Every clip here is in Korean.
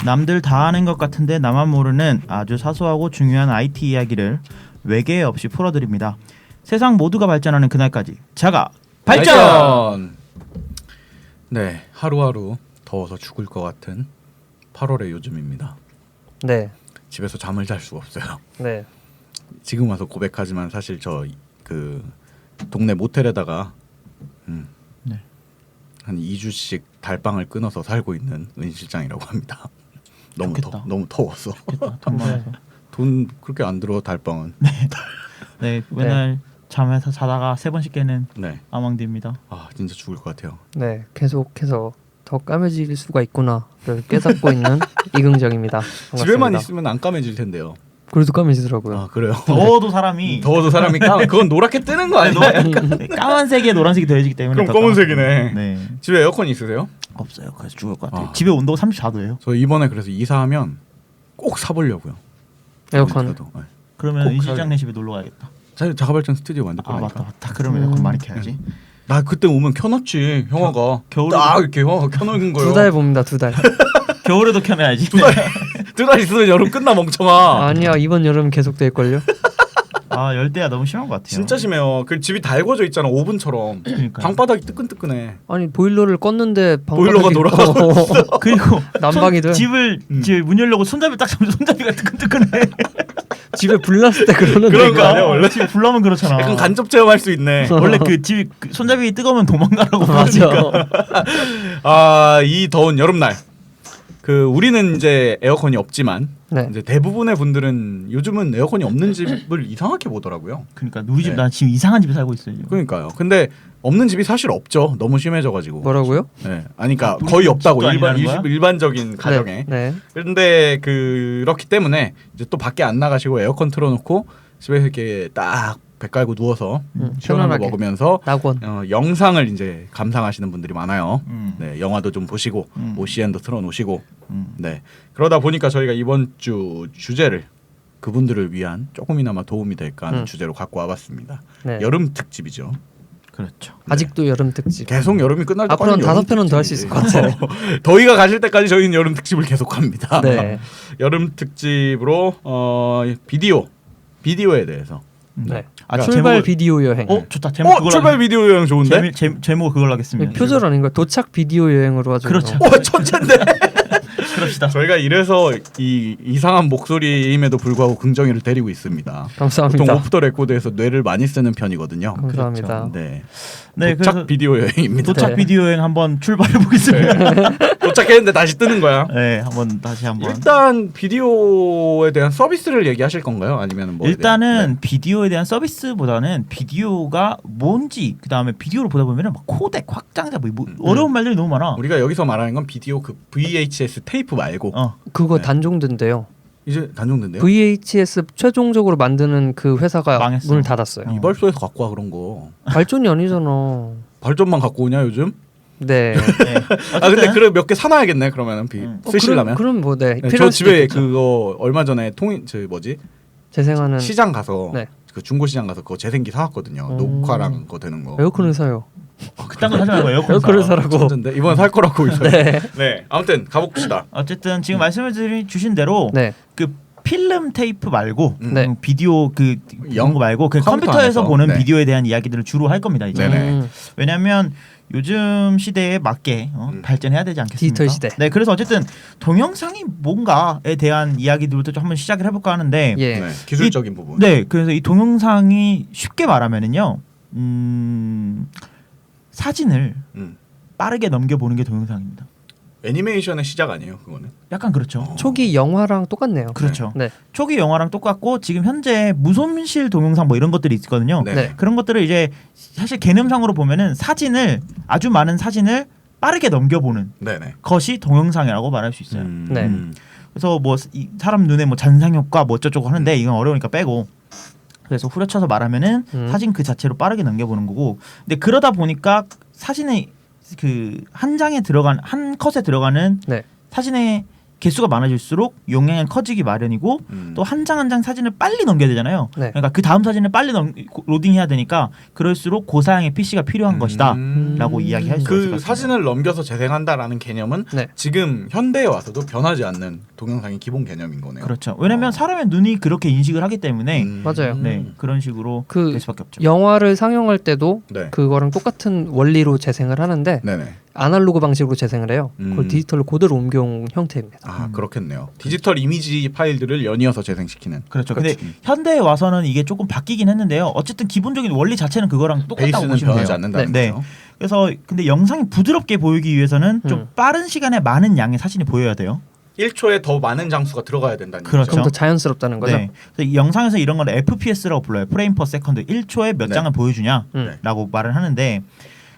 남들 다 아는 것 같은데 나만 모르는 아주 사소하고 중요한 IT 이야기를 외계 없이 풀어드립니다. 세상 모두가 발전하는 그날까지 자가 발전! 네, 하루하루 더워서 죽을 것 같은 8월의 요즘입니다. 네. 집에서 잠을 잘 수가 없어요. 네. 지금 와서 고백하지만 사실 저 그 동네 모텔에다가 네. 한 2주씩 달방을 끊어서 살고 있는 은 실장이라고 합니다. 너무 너무 더워서. 좋겠다. 돈 많아서. 돈 그렇게 안 들어 달방은. 네, 맨날 잠에서 자다가 3번씩 깨는 네. 아망디입니다. 아 진짜 죽을 것 같아요. 네. 계속해서 더 까매질 수가 있구나를 깨닫고 있는 이긍정입니다. 반갑습니다. 집에만 있으면 안 까매질 텐데요. 그래도 까매지더라고요. 아 그래요? 더워도 사람이 더워도 사람이 그건 노랗게 뜨는 거 아니에요? 까만색에 노란색이 더해지기 때문에 그럼 더 검은색이네. 네. 집에 에어컨 있으세요? 없어요. 그래서 죽을 것 같아요. 아. 집에 온도가 34도예요. 저 이번에 그래서 이사하면 꼭 사보려고요. 에어컨. 어디서도. 네. 그러면 은 꼭 실장네 집에 놀러 가야겠다. 자가발전 스튜디오 만들 아 거니까. 맞다. 그러면 에어컨 많이 켜야지. 나 그때 오면 켜놨지. 형아가 겨울에 딱 이렇게 형아가 켜놓은 거예요. 2달 봅니다. 2달. 겨울에도 켜놔야지. 2달 있으면 여름 끝나 멍청아. 아니야. 이번 여름 계속 될 걸요. 아 열대야 너무 심한 것 같아요. 진짜 심해요. 그 집이 달궈져 있잖아 오븐처럼. 그러니까요. 방바닥이 뜨끈뜨끈해. 아니 보일러를 껐는데 보일러가 돌아가고 그리고 난방이 돼. 집을 문 열려고 손잡이 딱 잡으면 손잡이가 뜨끈뜨끈해. 집에 불 났을 때 그러는 그런 거 아니야, 원래? 집에 불 나면 그렇잖아. 약간 간접 체험할 수 있네. 원래 그 집 손잡이 뜨거우면 도망가라고 맞아. 그러니까. 아이 더운 여름날. 그 우리는 이제 에어컨이 없지만 네. 이제 대부분의 분들은 요즘은 에어컨이 없는 집을 이상하게 보더라고요. 그러니까 우리 집 네. 난 지금 이상한 집에 살고 있어요. 지금. 그러니까요. 근데 없는 집이 사실 없죠. 너무 심해져가지고. 뭐라고요? 네, 아니 그러니까 거의 없다고 집도 아니라는 거야? 일반적인 가정에. 네. 네. 그런데 그렇기 때문에 이제 또 밖에 안 나가시고 에어컨 틀어놓고 집에서 이렇게 딱 배 깔고 누워서 시원한 거 편안하게. 먹으면서 낙원. 영상을 이제 감상하시는 분들이 많아요. 음. 네, 영화도 좀 보시고 OCN도 틀어놓으시고. 음. 네, 그러다 보니까 저희가 이번 주 주제를 그분들을 위한 조금이나마 도움이 될까 하는 주제로 갖고 와봤습니다. 네. 여름 특집이죠. 그렇죠. 아직도 여름 특집. 계속 여름이 끝날 때까지 앞으로는 5편은 더 할 수 있을 것 같아요. 더위가 가실 때까지 저희는 여름 특집을 계속합니다. 네. 여름 특집으로 비디오에 대해서. 네. 아, 출발 제목을- 비디오 여행. 좋다. 제목 그걸로 출발 비디오 여행 좋은데? 제목 그걸로 하겠습니다. 표절 아닌가? 도착 비디오 여행으로 하죠. 그렇죠. 천재인데. 그럽시다. 저희가 이래서 이 이상한 목소리임에도 불구하고 긍정이를 데리고 있습니다. 감사합니다. 보통 오프 더 레코드에서 뇌를 많이 쓰는 편이거든요. 감사합니다. 네. 네, 도착 그래서 비디오 여행입니다. 도착 네. 비디오 여행 한번 출발해 보겠습니다. 도착했는데 다시 뜨는 거야. 네, 한번 다시 한번. 일단 비디오에 대한 서비스를 얘기하실 건가요? 아니면 뭐? 일단은 비디오에 대한 서비스보다는 비디오가 뭔지 그다음에 비디오를 보다 보면은 막 코덱, 확장자 뭐 어려운 말들이 너무 많아. 우리가 여기서 말하는 건 비디오 그 VHS 테이프 말고 그거 네. 단종된대요. 이제 단종된대요. VHS 최종적으로 만드는 그 회사가 망했어. 문을 닫았어요. 이발소에서 갖고 와 그런 거. 발전이 아니잖아. 발전만 갖고 오냐 요즘? 네. 네. 아 근데 그래 몇 개 사놔야겠네 그러면은 쓰시려면. 그럼 뭐 네. 네, 저 필요할 수도 집에 있겠죠. 그거 얼마 전에 재생하는 시장 가서 네. 그 중고 시장 가서 그거 재생기 사왔거든요. 녹화랑 그거 되는 거. 에어컨을 사요. 그딴 거 사지 말고 에어컨을 사라고. 천재인데 이번 살 거라고 있어요. 네. 네. 아무튼 가봅시다. 어쨌든 지금 말씀을 주신 대로 네. 그 필름 테이프 말고 네. 비디오 그 이런 거 말고 그 컴퓨터 컴퓨터에서 안에서. 보는 네. 비디오에 대한 이야기들을 주로 할 겁니다. 이제. 네네. 왜냐하면 요즘 시대에 맞게 발전해야 되지 않겠습니까? 디지털 시대. 네, 그래서 어쨌든 동영상이 뭔가에 대한 이야기들부터 좀 한번 시작을 해볼까 하는데, 예. 네. 기술적인 부분. 네, 그래서 이 동영상이 쉽게 말하면은요, 사진을 음. 빠르게 넘겨보는 게 동영상입니다. 애니메이션의 시작 아니에요, 그거는? 약간 그렇죠. 초기 영화랑 똑같네요. 그렇죠. 네. 초기 영화랑 똑같고 지금 현재 무손실 동영상 뭐 이런 것들이 있거든요. 네. 네. 그런 것들을 이제 사실 개념상으로 보면은 사진을 아주 많은 사진을 빠르게 넘겨보는 네네. 것이 동영상이라고 말할 수 있어요. 네. 그래서 뭐 사람 눈에 뭐 잔상 효과 뭐 어쩌고 하는데 이건 어려우니까 빼고. 그래서 후려쳐서 말하면은 사진 그 자체로 빠르게 넘겨보는 거고. 근데 그러다 보니까 사진의 그 한 장에 들어간 한 컷에 들어가는 네. 사진의 개수가 많아질수록 용량이 커지기 마련이고 또 한 장 한 장 사진을 빨리 넘겨야 되잖아요. 네. 그러니까 그 다음 사진을 빨리 로딩해야 되니까 그럴수록 고사양의 PC가 필요한 것이다라고 이야기할 수 있을 것 그 같습니다. 사진을 넘겨서 재생한다라는 개념은 네. 지금 현대에 와서도 변하지 않는 동영상의 기본 개념인 거네요. 그렇죠. 왜냐하면 사람의 눈이 그렇게 인식을 하기 때문에 맞아요. 네, 그런 식으로 그 될 수밖에 없죠. 영화를 상영할 때도 네. 그거랑 똑같은 원리로 재생을 하는데 네네. 아날로그 방식으로 재생을 해요. 그걸 디지털로 그대로 옮겨온 형태입니다. 아 그렇겠네요. 디지털 이미지 파일들을 연이어서 재생시키는. 그렇죠. 근데 현대에 와서는 이게 조금 바뀌긴 했는데요. 어쨌든 기본적인 원리 자체는 그거랑 똑같다고 베이스는 보시면 변하지 돼요. 않는다는 네. 거죠. 그래서 근데 영상이 부드럽게 보이기 위해서는 좀 빠른 시간에 많은 양의 사진이 보여야 돼요. 1초에 더 많은 장수가 들어가야 된다는 그렇죠. 얘기죠. 좀 더 자연스럽다는 거죠. 네. 그래서 이 영상에서 이런 걸 FPS라고 불러요. 프레임 퍼 세컨드. 1초에 몇 네. 장을 보여주냐라고 말을 하는데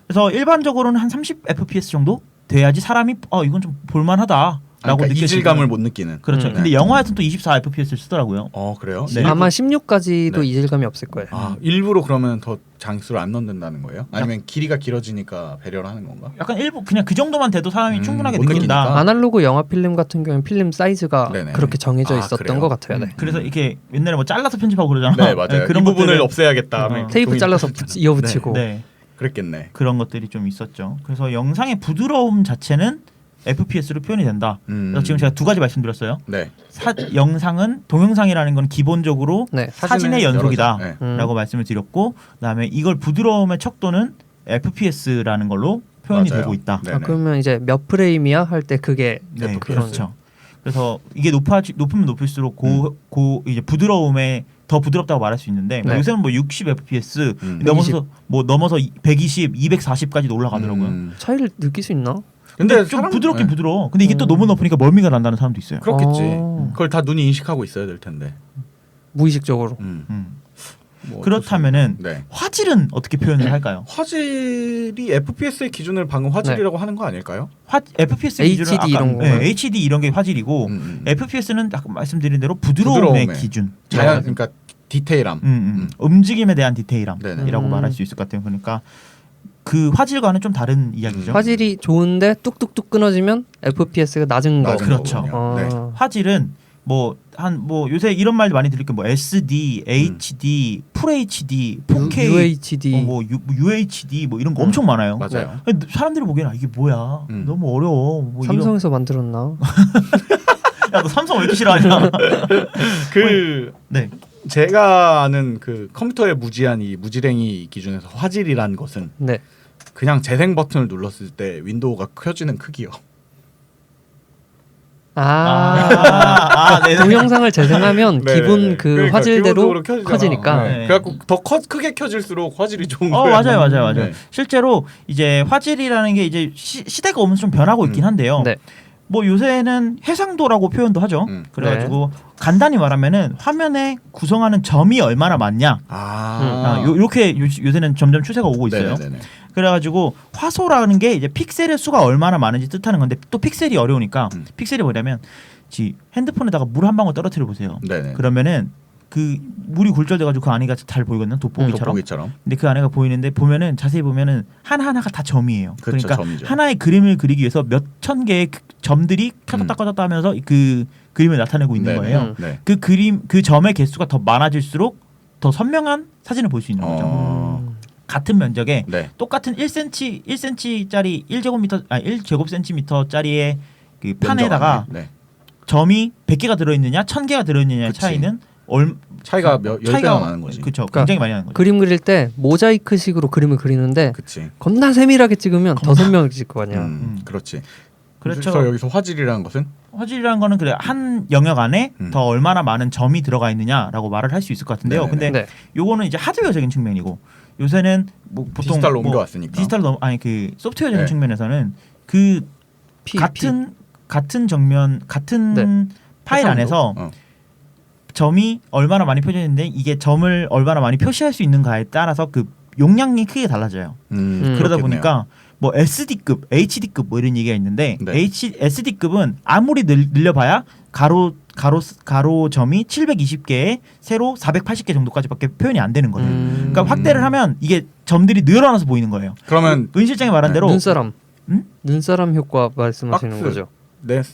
그래서 일반적으로는 한 30 FPS 정도 돼야지 사람이 이건 좀 볼만하다라고 그러니까 느낄 수 이질감을 있는. 못 느끼는. 그렇죠. 근데 영화에서는 또 24 FPS를 쓰더라고요. 그래요? 네. 아마 16까지도 네. 이질감이 없을 거예요. 일부러 그러면 더 장수를 안 넣는다는 거예요? 아니면 길이가 길어지니까 배려를 하는 건가? 약간 일부 그냥 그 정도만 돼도 사람이 충분하게 못 느낀다. 느끼니까. 아날로그 영화 필름 같은 경우는 필름 사이즈가 네네. 그렇게 정해져 있었던 그래요? 것 같아요. 네. 그래서 이렇게 옛날에 뭐 잘라서 편집하고 그러잖아. 네 맞아요. 그런 이 부분을 것들을 없애야겠다. 하면 테이프 종이 잘라서 이어붙이고. 네. 그랬겠네. 그런 것들이 좀 있었죠. 그래서 영상의 부드러움 자체는 FPS로 표현이 된다. 그래서 지금 제가 두 가지 말씀드렸어요. 네. 영상은 동영상이라는 건 기본적으로 네. 사진의 여러 연속이다라고 장. 네. 말씀을 드렸고, 그다음에 이걸 부드러움의 척도는 FPS라는 걸로 표현이 맞아요. 되고 있다. 네네. 그러면 이제 몇 프레임이야 할 때 그게 네, FPS. 그렇죠. 그래서 이게 높으면 높을수록 이제 부드러움에 더 부드럽다고 말할 수 있는데 네. 요새는 뭐 60 FPS 120. 넘어서 120, 240까지도 올라가더라고요. 차이를 느낄 수 있나? 근데 좀 사람- 부드럽긴 네. 부드러워. 근데 이게 또 너무 높으니까 멀미가 난다는 사람도 있어요. 그렇겠지. 어. 그걸 다 눈이 인식하고 있어야 될 텐데. 무의식적으로. 뭐 그렇다면은 네. 화질은 어떻게 표현을 할까요? 화질이 FPS의 기준을 방금 화질이라고 하는 거 아닐까요? FPS HD 기준은 이런 거. HD 이런 게 화질이고 FPS는 아까 말씀드린 대로 부드러움의 부드러움의 기준. 자연 그러니까 디테일함. 움직임에 대한 디테일함이라고 네네. 말할 수 있을 것 같아요. 그러니까 그 화질과는 좀 다른 이야기죠. 화질이 좋은데 뚝뚝뚝 끊어지면 FPS가 낮은 거. 낮은 그렇죠. 거군요. 네. 화질은 뭐 요새 이런 말 많이 들을 게 뭐 SD, HD, FHD, 4K, UHD. 뭐 UHD 뭐 이런 거 엄청 많아요. 맞아요. 근데 사람들이 보기에는 이게 뭐야? 너무 어려워. 뭐 삼성에서 만들었나? 야, 너 삼성 왜 이렇게 싫어하냐? 네. 제가 아는 그 컴퓨터의 무지한 이 무지랭이 기준에서 화질이란 것은 네. 그냥 재생 버튼을 눌렀을 때 윈도우가 켜지는 크기요. 네네. 동영상을 재생하면 네, 기본 네. 그 그러니까 화질대로 기본적으로 켜지잖아. 커지니까. 네. 네. 그래갖고 더 크게 켜질수록 화질이 좋은 거예요. 맞아요. 네. 실제로 이제 화질이라는 게 이제 시대가 오면서 좀 변하고 있긴 한데요. 네. 뭐 요새는 해상도라고 표현도 하죠. 그래가지고 네. 간단히 말하면은 화면에 구성하는 점이 얼마나 많냐. 이렇게 요새는 점점 추세가 오고 있어요. 네네네. 그래가지고 화소라는 게 이제 픽셀의 수가 얼마나 많은지 뜻하는 건데 또 픽셀이 어려우니까 픽셀이 뭐냐면 핸드폰에다가 물 한 방울 떨어뜨려 보세요. 네네. 그러면은 그 물이 굴절돼가지고 그 안에가 잘 보이거든요. 돋보기처럼. 돋보기처럼. 근데 그 안에가 보이는데 보면은 자세히 보면은 하나하나가 다 점이에요. 그렇죠, 그러니까 점이죠. 하나의 그림을 그리기 위해서 몇 천 개의 점들이 켜졌다 꺼졌다 하면서 그 그림을 나타내고 있는 네네. 거예요. 네. 그 점의 개수가 더 많아질수록 더 선명한 사진을 볼 수 있는 거죠. 같은 면적에 네. 똑같은 1cm짜리 1제곱센티미터짜리의 그 판에다가 네. 점이 100개가 들어있느냐 1000개가 들어있느냐의 그치. 차이는 차이가 10배나 나는 거지. 그렇죠. 그러니까 굉장히 많이 나는 거죠. 그림 그릴 때 모자이크식으로 그림을 그리는데 그치. 겁나 세밀하게 찍으면 더 선명해질 거 아니야. 그렇지. 그렇죠. 그래서 여기서 화질이라는 것은 화질이라는 거는 그래 한 영역 안에 더 얼마나 많은 점이 들어가 있느냐라고 말을 할 수 있을 것 같은데요. 네네네. 근데 네. 요거는 이제 하드웨어적인 측면이고 요새는 뭐 보통 디지털로 옮겨왔으니까. 디지털로 아니 그 소프트웨어적인 네. 측면에서는 그 같은 정면 같은 네. 파일 안에서 점이 얼마나 많이 표시했는데 이게 점을 얼마나 많이 표시할 수 있는가에 따라서 그 용량이 크게 달라져요. 그러다 그렇겠네요. 보니까 뭐 SD급, HD급 뭐 이런 얘기가 있는데 네. SD급은 아무리 늘려봐야 가로 점이 720개에 세로 480개 정도까지밖에 표현이 안 되는 거예요. 그러니까 확대를 하면 이게 점들이 늘어나서 보이는 거예요. 그러면 은 실장이 말한 대로 눈사람 효과 말씀하시는 박스. 거죠.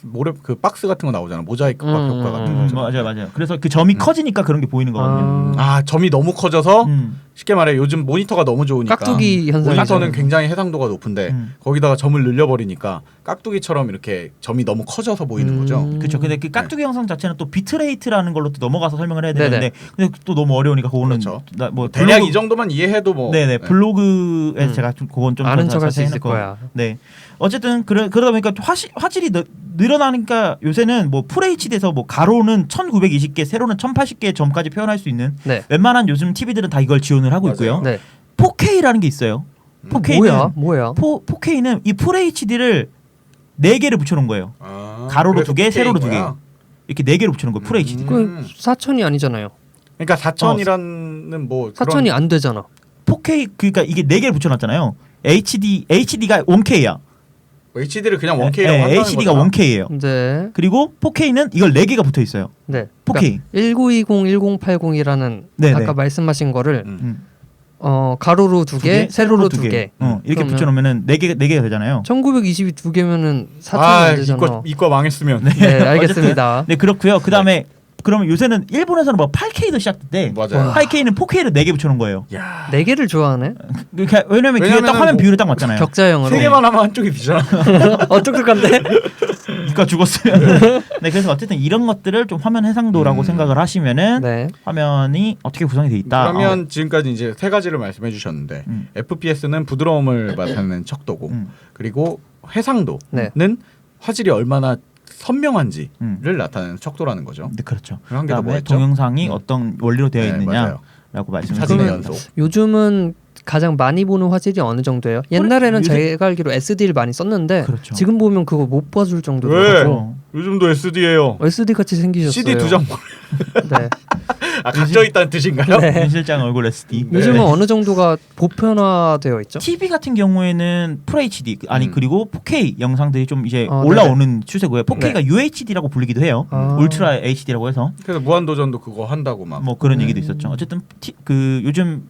모래 그 박스 같은 거 나오잖아. 모자이크 효과 같은 거. 맞아요. 그래서 그 점이 커지니까 그런 게 보이는 거거든요. 점이 너무 커져서 쉽게 말해 요즘 모니터가 너무 좋으니까 깍두기 현상이죠. 모니터는 굉장히 해상도가 높은데 거기다가 점을 늘려버리니까 깍두기처럼 이렇게 점이 너무 커져서 보이는 거죠. 그렇죠. 근데 그 깍두기 영상 자체는 또 비트레이트라는 걸로 또 넘어가서 설명을 해야 네네. 되는데 근데 또 너무 어려우니까 그거는 그렇죠. 뭐 대략 블로그- 이 정도만 이해해도 뭐 네네 블로그에 제가 좀 그건 좀 아는 더 척할 수 자세히 있을 해놓고. 거야. 네. 어쨌든 그러다 보니까 화질이 늘어나니까 요새는 뭐 FHD에서 뭐 가로는 1920개, 세로는 1080개 점까지 표현할 수 있는 네. 웬만한 요즘 TV들은 다 이걸 지원을 하고 맞아요. 있고요. 네. 4K라는 게 있어요. 4K는 뭐야? 4K는 이 FHD를 4개를 붙여놓은 거예요. 가로로 그래서 2개, 세로로 2개. 거야? 이렇게 4개를 붙여놓은 거예요. FHD. 그 4천이 아니잖아요. 그러니까 4천이라는 뭐 4천이 안 되잖아. 4K 그러니까 이게 4개를 붙여놨잖아요. HD가 1K야. HD를 그냥 1K라고 한다는 HD가 거잖아. 1K예요. 네. 그리고 4K는 이걸 4개가 붙어 있어요. 네. 4K. 1920, 1080이라는 네네. 아까 말씀하신 거를 음. 가로로 2개, 세로로 2개. 이렇게 그러면 붙여놓으면은 4개가 되잖아요. 1920이 2개면은 4천이 안 되잖아. 이과 망했으면. 네, 알겠습니다. 네 그렇고요. 그 다음에 그러면 요새는 일본에서는 뭐 8K도 시작됐대. 맞아요. 8K는 4K를 4개 붙여놓은 거예요. 야. 4개를 좋아하네. 그러니까 왜냐면 그게 딱 왜냐면은 화면 뭐 비율이 딱 맞잖아요. 격자형으로. 세 개만 하면 한쪽이 비잖아. 똑똑한데? 그러니까 죽었어요. 네 그래서 어쨌든 이런 것들을 좀 화면 해상도라고 생각을 하시면은 네. 화면이 어떻게 구성이 돼 있다. 그러면 지금까지 이제 세 가지를 말씀해 주셨는데 FPS는 부드러움을 나타내는 척도고 그리고 해상도는 네. 화질이 얼마나 선명한지를 음. 나타내는 척도라는 거죠. 네 그렇죠. 그리고 한 개 더 그다음에 뭐였죠? 동영상이 어떤 원리로 되어 네, 있느냐라고 맞아요. 말씀을 사진의 드리면 연속. 요즘은 가장 많이 보는 화질이 어느 정도예요? 옛날에는 요새- 제가 알기로 SD를 많이 썼는데 그렇죠. 지금 보면 그거 못 봐줄 왜? 정도로 요즘도 SD예요. SD 같이 생기셨어요. CD 2장. 네. 각져 있다는 뜻인가요? 네. 윤 실장 얼굴 SD. 네. 요즘은 어느 정도가 보편화되어 있죠? TV 같은 경우에는 FHD 그리고 4K 영상들이 좀 이제 어, 올라오는 추세고요. 4K가 UHD라고 불리기도 해요. 아. 울트라 HD라고 해서 그래서 무한도전도 그거 한다고 막. 뭐 그런 얘기도 있었죠. 어쨌든 그 요즘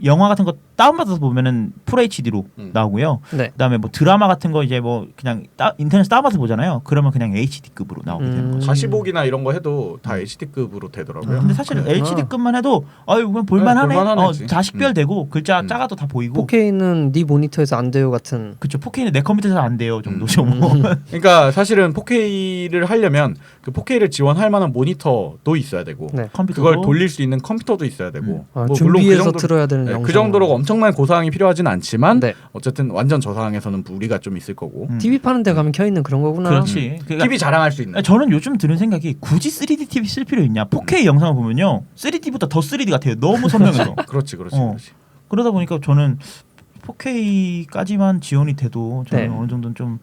영화 같은 거 다운받아서 보면은 FHD로 나오고요. 네. 그다음에 뭐 드라마 같은 거 이제 뭐 그냥 인터넷 다운받아서 보잖아요. 그러면 그냥 HD급으로 나오게 되는 거죠. 가시보기나 이런 거 해도 다 HD급으로 되더라고요. 근데 사실 그렇구나. HD급만 해도 그냥 볼만하네. 네, 볼만하지. 다 식별되고 글자 작아도 다 보이고. 4K는 네 모니터에서 안 돼요 같은. 그쵸. 4K는 내 컴퓨터에서 안 돼요 정도죠. 뭐. 그러니까 사실은 4K를 하려면 그 4K를 지원할 만한 모니터도 있어야 되고 네. 컴퓨터도 그걸 돌릴 수 있는 컴퓨터도 있어야 되고 아, 뭐 준비해서 틀어야 되는 네, 영상. 그 정도로 엄청난 고사양이 필요하진 않지만 네. 어쨌든 완전 저사양에서는 무리가 좀 있을 거고 TV 파는 데 가면 켜 있는 그런 거구나. 그렇지. 그러니까 TV 자랑할 수 있는 저는 요즘 드는 생각이 굳이 3D TV 쓸 필요 있냐? 4K 영상을 보면요 3D보다 더 3D 같아요. 너무 선명해서. 그렇지 그러다 보니까 저는 4K까지만 지원이 돼도 저는 네. 어느 정도는 좀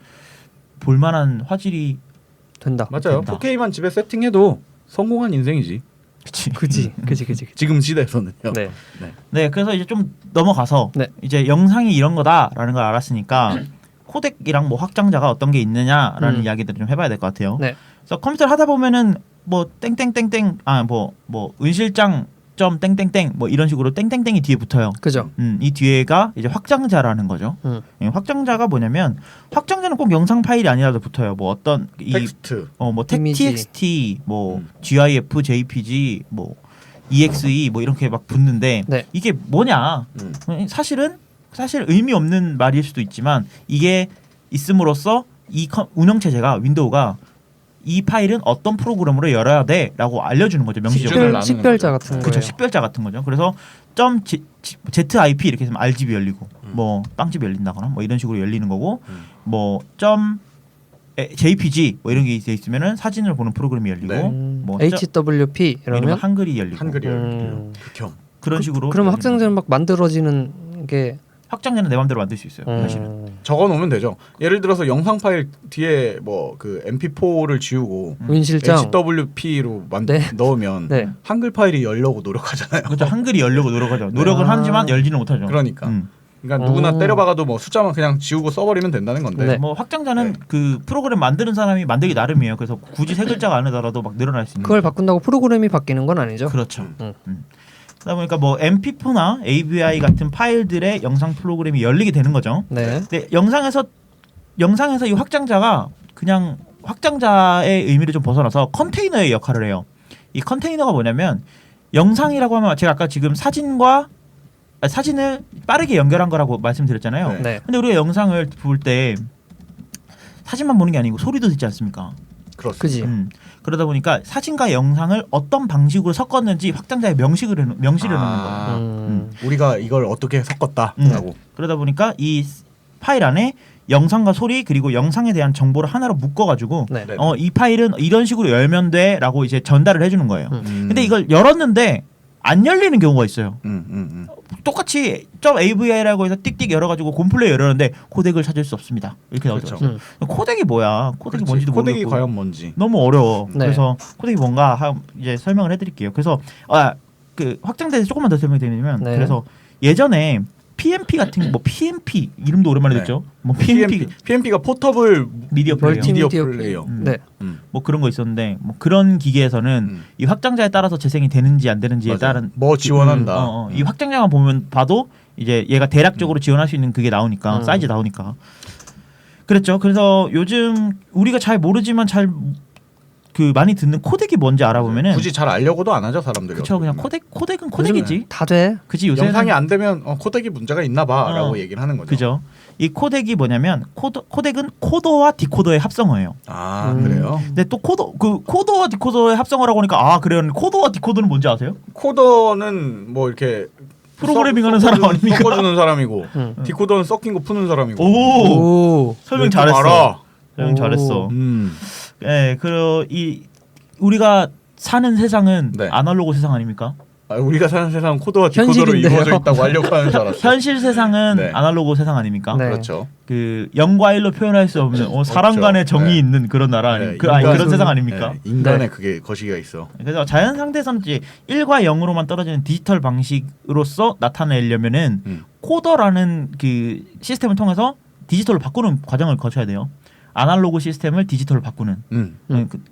볼만한 화질이 된다. 맞아요. 된다. 4K만 집에 세팅해도 성공한 인생이지. 그치. 그지. 지금 시대에서는요. 네. 네, 그래서 이제 좀 넘어가서 네. 이제 영상이 이런 거다라는 걸 알았으니까 코덱이랑 뭐 확장자가 어떤 게 있느냐라는 이야기들을 좀 해봐야 될 것 같아요. 네. 그래서 컴퓨터를 하다 보면은 뭐 땡땡땡땡 뭐 은실장 점 땡땡땡 뭐 이런 식으로 땡땡땡이 뒤에 붙어요. 그죠. 이 뒤에가 이제 확장자라는 거죠. 확장자가 뭐냐면 확장자는 꼭 영상 파일이 아니라도 붙어요. 뭐 어떤 텍스트 뭐 이미지. TXT 뭐 GIF, JPG 뭐 EXE 뭐 이렇게 막 붙는데 네. 이게 뭐냐? 사실 의미 없는 말일 수도 있지만 이게 있음으로써 이 운영체제가 윈도우가 이 파일은 어떤 프로그램으로 열어야 돼라고 알려주는 거죠. 명시적으로. 나누는 식별자 거죠. 같은 그렇죠. 거예요. 식별자 같은 거죠. 그래서 점 ZIP 이렇게 해서 RGB 열리고 뭐 빵집이 열린다거나 뭐 이런 식으로 열리는 거고 뭐 점 JPG 뭐 이런 게 돼 있으면은 사진을 보는 프로그램이 열리고 네. 뭐 HWP 이러면 이러면 한글이 열리고 한글이 극혐. 그런 식으로 그럼 열리는 확장자는 막 만들어지는 게 확장자는 내 맘대로 만들 수 있어요. 사실은. 적어 놓으면 되죠. 예를 들어서 영상 파일 뒤에 뭐 그 MP4를 지우고 은실장. HWP로 네. 넣으면 네. 한글 파일이 열려고 노력하잖아요. 그렇죠. 한글이 열려고 노력하죠. 노력을 하지만 열지는 못하죠. 그러니까. 그러니까 누구나 때려박아도 뭐 숫자만 그냥 지우고 써버리면 된다는 건데. 네. 뭐 확장자는 그 프로그램 만드는 사람이 만들기 나름이에요. 그래서 굳이 세 글자가 아니더라도 막 늘어날 수 있는. 그걸 바꾼다고 프로그램이 바뀌는 건 아니죠. 그렇죠. 그러다 보니까 뭐 MP4나 AVI 같은 파일들의 영상 프로그램이 열리게 되는 거죠. 네. 근데 영상에서 이 확장자가 그냥 확장자의 의미를 좀 벗어나서 컨테이너의 역할을 해요. 이 컨테이너가 뭐냐면 영상이라고 하면 제가 아까 지금 사진을 빠르게 연결한 거라고 말씀드렸잖아요. 네. 네. 근데 우리가 영상을 볼 때 사진만 보는 게 아니고 소리도 듣지 않습니까? 그렇습니다. 그지. 그러다 보니까 사진과 영상을 어떤 방식으로 섞었는지 확장자에 명시를 해놓는 거예요. 우리가 이걸 어떻게 섞었다라고. 그러다 보니까 이 파일 안에 영상과 소리 그리고 영상에 대한 정보를 하나로 묶어가지고 네. 네. 이 파일은 이런 식으로 열면 돼라고 이제 전달을 해주는 거예요. 근데 이걸 열었는데 안 열리는 경우가 있어요. 똑같이 .av이라고 해서 띡띡 열어가지고 곰플레이 열었는데 코덱을 찾을 수 없습니다. 이렇게 나오죠. 코덱이 뭐야? 코덱이 그렇지. 뭔지도 코덱이 모르겠고 과연 뭔지. 너무 어려워. 네. 그래서 코덱이 뭔가 이제 설명을 해드릴게요. 그래서 그 확장돼서 조금만 더 설명드리면 네. 그래서 예전에 PMP 같은 뭐 PMP 이름도 오랜만에 네. 듣죠. 뭐 PMP PMP가 포터블 미디어 플레이어 미디어 미디어 플레이어. 네. 뭐 그런 거 있었는데 뭐 그런 기계에서는 이 확장자에 따라서 재생이 되는지 안 되는지에 맞아. 따른 뭐 지원한다. 이 확장자만 봐도 이제 얘가 대략적으로 지원할 수 있는 그게 나오니까 사이즈 나오니까 그랬죠. 그래서 요즘 우리가 잘 모르지만 그 많이 듣는 코덱이 뭔지 알아보면은 굳이 잘 알려고도 안 하죠 사람들이. 그쵸 그냥 코덱은 코덱이지. 다 돼. 그치 요새 영상이 안 되면 코덱이 문제가 있나봐라고 어. 얘기를 하는 거죠. 그죠. 이 코덱이 뭐냐면 코덱은 코더와 디코더의 합성어예요. 아 그래요? 근데 또 코더와 디코더의 합성어라고 하니까 그래요. 코더와 디코더는 뭔지 아세요? 코더는 뭐 이렇게 프로그래밍하는 사람 아닙니까? 섞어주는 사람이고 디코더는 섞인 거 푸는 사람이고. 오. 설명 좀 잘했어. 알아. 설명 잘했어. 음. 그리고 우리가 사는 세상은 네. 아날로그 세상 아닙니까? 우리가 사는 세상은 코더와 디코더로 현실인데요. 이루어져 있다고 하려고 하는 줄 알았어. 현실 세상은 네. 아날로그 세상 아닙니까? 네. 그렇죠. 그 0과 1로 표현할 수 없는 사람 간의 정이 네. 있는 그런 나라 네, 그런 세상 아닙니까? 네, 인간의 네. 그게 거시기가 있어. 그래서 자연 상태에서는 이제 1과 0으로만 떨어지는 디지털 방식으로서 나타내려면은 코더라는 그 시스템을 통해서 디지털로 바꾸는 과정을 거쳐야 돼요. 아날로그 시스템을 디지털로 바꾸는.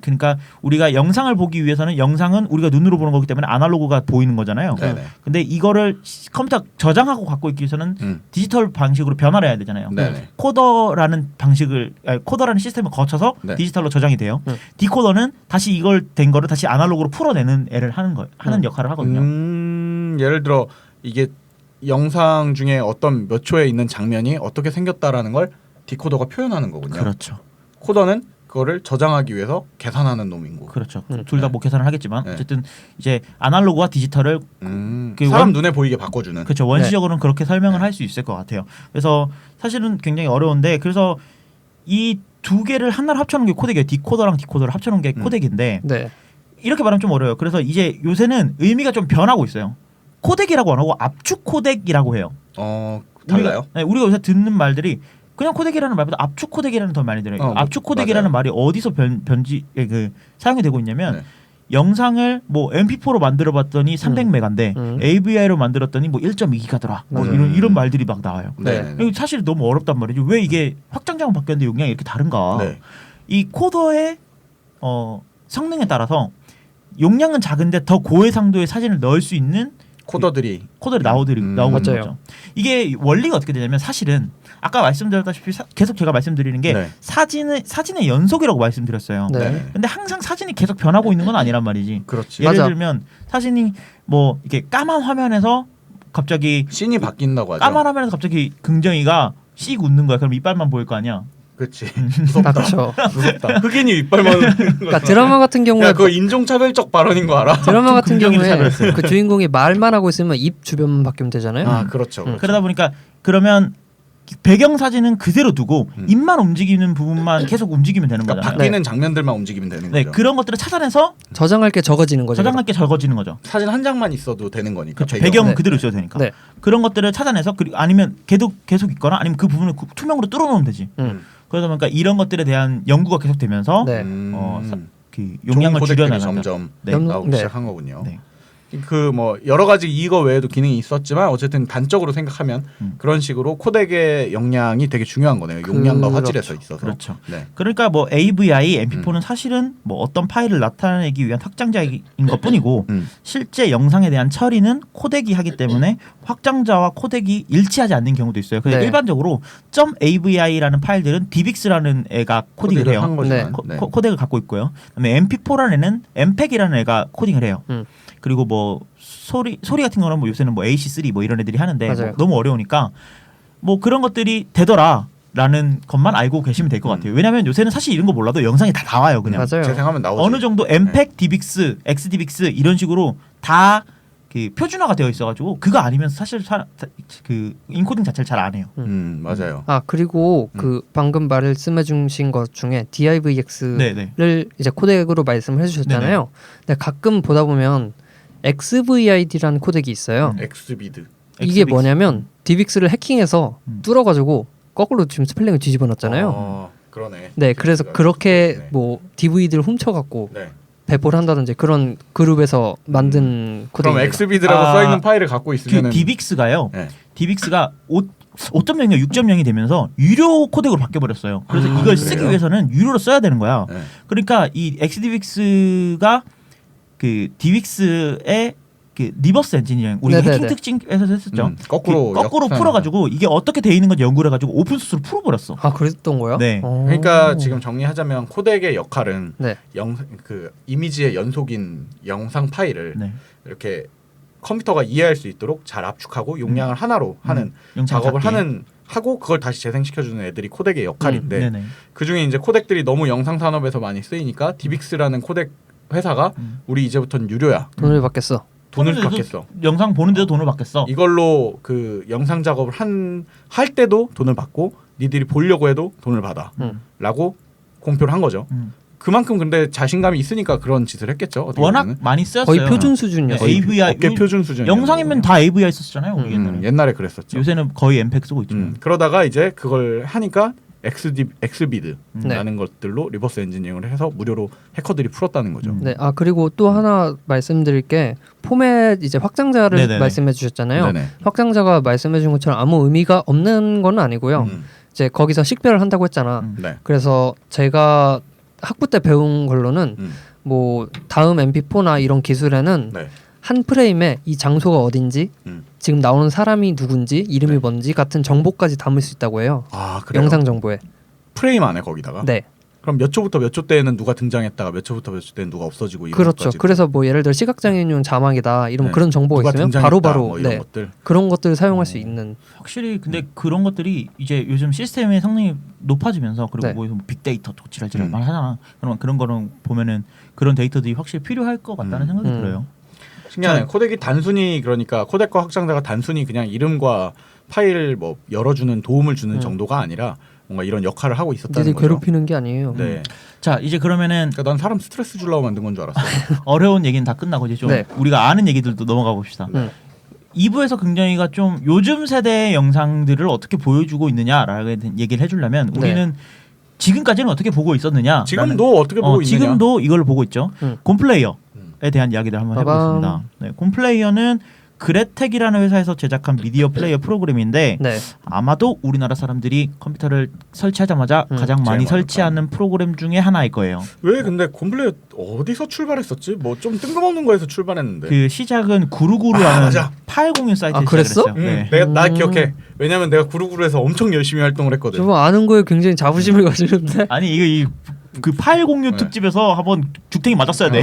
그러니까 우리가 영상을 보기 위해서는 영상은 우리가 눈으로 보는 거기 때문에 아날로그가 보이는 거잖아요. 네네. 근데 이거를 컴퓨터 저장하고 갖고 있기 위해서는 디지털 방식으로 변화를 해야 되잖아요. 네네. 코더라는 코더라는 시스템을 거쳐서 네. 디지털로 저장이 돼요. 디코더는 다시 이걸 된 거를 다시 아날로그로 풀어내는 애를 하는 역할을 하거든요. 예를 들어 이게 영상 중에 어떤 몇 초에 있는 장면이 어떻게 생겼다라는 걸 디코더가 표현하는 거군요. 그렇죠. 코더는 그거를 저장하기 위해서 계산하는 놈이고. 그렇죠. 둘 다 뭐 계산을 하겠지만 네. 어쨌든 이제 아날로그와 디지털을 그 사람 눈에 보이게 바꿔주는. 그렇죠. 원시적으로는 그렇게 설명을 할 수 있을 것 같아요. 그래서 사실은 굉장히 어려운데 그래서 이 두 개를 하나로 합쳐놓은 게 코덱이에요. 디코더랑 디코더를 합쳐놓은 게 코덱인데 네. 이렇게 말하면 좀 어려워요. 그래서 이제 요새는 의미가 좀 변하고 있어요. 코덱이라고 안 하고 압축 코덱이라고 해요. 달라요? 우리가 요새 듣는 말들이 그냥 코덱이라는 말보다 압축 코덱이라는 더 많이 들어요. 압축 코덱이라는 말이 어디서 사용이 되고 있냐면 네. 영상을 뭐 MP4로 만들어봤더니 300메가인데 AVI로 만들었더니 뭐 1.2기가더라. 뭐 이런 말들이 막 나와요. 네. 이거 사실 너무 어렵단 말이죠. 왜 이게 확장자만 바뀌었는데 용량이 이렇게 다른가? 네. 이 코더의 성능에 따라서 용량은 작은데 더 고해상도의 사진을 넣을 수 있는 코더들이 나오고 맞아요. 거죠. 이게 원리가 어떻게 되냐면 사실은 아까 말씀드렸다시피 계속 제가 말씀드리는 게 네. 사진의 연속이라고 말씀드렸어요. 네. 근데 항상 사진이 계속 변하고 있는 건 아니란 말이지. 그렇지. 예를 맞아. 들면 사진이 뭐 이렇게 까만 화면에서 갑자기 씬이 바뀐다고 하죠. 까만 화면에서 갑자기 긍정이가 씩 웃는 거야. 그럼 이빨만 보일 거 아니야. 그렇지. 무섭다. 그렇죠. 무섭다. 흑인이 이빨만. 그러니까 드라마 같은 경우에 야, 그거 인종차별적 발언인 거 알아? 드라마 같은 긍정이를 경우에 차별했어요. 그 주인공이 말만 하고 있으면 입 주변만 바뀌면 되잖아요. 아, 그렇죠. 그렇죠. 그러다 보니까 그러면 배경 사진은 그대로 두고 입만 움직이는 부분만 계속 움직이면 되는 그러니까 거잖아요. 바뀌는 장면들만 움직이면 되는 네, 거죠. 그런 것들을 찾아내서 저장할 게 적어지는 거죠. 저장할 게 적어지는 거죠. 사진 한 장만 있어도 되는 거니까. 그렇죠. 배경 네. 그대로 있어도 되니까. 네. 그런 것들을 찾아내서 아니면 계속 있거나 아니면 그 부분을 투명으로 뚫어놓으면 되지. 그러다 보니까 이런 것들에 대한 연구가 계속되면서 네. 그 용량을 좋은 코덱들이 줄여나가죠. 점점 네. 나오기 네. 시작한 거군요. 네. 그 뭐 여러 가지 이거 외에도 기능이 있었지만 어쨌든 단적으로 생각하면 그런 식으로 코덱의 역량이 되게 중요한 거네요. 용량과 화질에서 있어서. 그렇죠. 네. 그러니까 뭐 AVI, MP4는 사실은 뭐 어떤 파일을 나타내기 위한 확장자인 것뿐이고 실제 영상에 대한 처리는 코덱이 하기 때문에 확장자와 코덱이 일치하지 않는 경우도 있어요. 그래서 네. 일반적으로 .av이라는 파일들은 DivX라는 애가 코딩을 해요. 한 거지만. 네. 네. 코덱을 갖고 있고요. 그다음에 MP4라는 애는 MPEG이라는 애가 코딩을 해요. 그리고 뭐 소리 같은 거는 뭐 요새는 뭐 AC3 뭐 이런 애들이 하는데 뭐 맞아요. 너무 어려우니까 뭐 그런 것들이 되더라라는 것만 알고 계시면 될 것 같아요. 왜냐하면 요새는 사실 이런 거 몰라도 영상이 다 나와요. 그냥 맞아요. 재생하면 나오죠. 어느 정도 MPEG, DivX, XDivX 이런 식으로 다 그 표준화가 되어 있어가지고 그거 아니면 사실 그 인코딩 자체를 잘 안 해요. 맞아요. 아 그리고 그 방금 말씀해 주신 것 중에 DivX를 네네. 이제 코덱으로 말씀을 해주셨잖아요. 근데 가끔 보다 보면 XVID라는 코덱이 있어요. 엑스비드. 이게 XVX. 뭐냐면 DivX를 해킹해서 뚫어가지고 거꾸로 지금 스펠링을 뒤집어 놨잖아요. 그러네. 네, 그래서 그렇게 네. 뭐 DVD를 훔쳐갖고 네. 배포를 한다든지 그런 그룹에서 만든 그럼 코덱입니다. 엑스비드라고 써 있는 파일을 갖고 그 있으면 DivX가요. 네. DivX가 5.0이 6.0이 되면서 유료 코덱으로 바뀌어 버렸어요. 그래서 아, 이걸 그래요? 쓰기 위해서는 유료로 써야 되는 거야. 네. 그러니까 이 XDivX가 그 DivX의 그 리버스 엔지니어링 우리가 네네네. 해킹 특징에서 했었죠. 거꾸로 거꾸로 역사는 풀어가지고 이게 어떻게 돼 있는 건지 연구를 해가지고 오픈 소스로 풀어버렸어. 아 그랬던 거요? 네. 그러니까 지금 정리하자면 코덱의 역할은 네. 그 이미지의 연속인 영상 파일을 네. 이렇게 컴퓨터가 이해할 수 있도록 잘 압축하고 용량을 하나로 하는 영상 작업을 작게. 하고 그걸 다시 재생시켜주는 애들이 코덱의 역할인데 네네. 그 중에 이제 코덱들이 너무 영상 산업에서 많이 쓰이니까 DivX라는 코덱 회사가 우리 이제부터는 유료야. 돈을 받겠어. 돈을 그래서 받겠어. 영상 보는데도 돈을 받겠어. 이걸로 그 영상 작업을 할 때도 돈을 받고 니들이 보려고 해도 돈을 받아. 라고 공표를 한 거죠. 그만큼 근데 자신감이 있으니까 그런 짓을 했겠죠. 어떻게 워낙 보면은. 많이 쓰였어요. 거의 표준 수준이었어요. 네, AVI 업계 표준 수준. 영상이면 다 AVI 썼잖아요. 우리 옛날에. 옛날에 그랬었죠. 요새는 거의 MPEG 쓰고 있죠. 그러다가 이제 그걸 하니까 엑스비드라는 네. 것들로 리버스 엔지니어링을 해서 무료로 해커들이 풀었다는 거죠. 네. 아 그리고 또 하나 말씀드릴 게 포맷 이제 확장자를 네네네. 말씀해 주셨잖아요. 네네. 확장자가 말씀해 준 것처럼 아무 의미가 없는 건 아니고요. 이제 거기서 식별을 한다고 했잖아. 네. 그래서 제가 학부 때 배운 걸로는 뭐 다음 MP4나 이런 기술에는 네. 한 프레임에 이 장소가 어딘지 지금 나오는 사람이 누군지 이름이 네. 뭔지 같은 정보까지 담을 수 있다고 해요. 아, 그래요? 영상 정보에. 프레임 안에 거기다가. 네. 그럼 몇 초부터 몇 초 때에는 누가 등장했다가 몇 초부터 몇 초 때는 누가 없어지고 이런 그렇죠. 것까지. 그래서 뭐 예를 들어 시각장애인용 자막이다 이런 네. 그런 정보가 누가 있으면 등장했다, 바로바로 뭐 이런 네. 것들. 그런 것들을 사용할 수 있는. 확실히 근데 그런 것들이 이제 요즘 시스템의 성능이 높아지면서 그리고 네. 뭐 빅데이터 지랄지랄 말 하잖아. 그러면 그런 거는 보면은 그런 데이터들이 확실히 필요할 것 같다는 생각이 들어요. 신기하네. 코덱이 단순히 그러니까 코덱과 확장자가 단순히 그냥 이름과 파일 뭐 열어주는 도움을 주는 정도가 아니라 뭔가 이런 역할을 하고 있었다는 니들 거죠. 괴롭히는 게 아니에요. 네. 자 이제 그러면은 그러니까 난 사람 스트레스 주려고 만든 건 줄 알았어. 어려운 얘기는 다 끝나고 이제 좀 네. 우리가 아는 얘기들도 넘어가 봅시다. 2부에서 굉장히가 좀 요즘 세대의 영상들을 어떻게 보여주고 있느냐라는 얘기를 해주려면 우리는 지금까지는 어떻게 보고 있었느냐? 지금도 어떻게 보고 있느냐? 지금도 이걸 보고 있죠. 곰플레이어에 대한 이야기를 한번 해보겠습니다. 네, 곰플레이어는 그레텍이라는 회사에서 제작한 미디어 플레이어 프로그램인데 네. 아마도 우리나라 사람들이 컴퓨터를 설치하자마자 가장 많이 제일 설치하는 프로그램 중에 하나일 거예요. 왜 근데 곰플레이어 어디서 출발했었지? 뭐 좀 뜬금없는 거에서 출발했는데. 그 시작은 구루구루라는 맞아. 801 사이트에서 아, 그랬어? 시작했어요. 네. 내가 나 기억해. 왜냐면 내가 구루구루에서 엄청 열심히 활동을 했거든. 저분 아는 거에 굉장히 자부심을 가지는데. 아니 이거 그 806 네. 특집에서 한번 죽탱이 맞았어야 돼.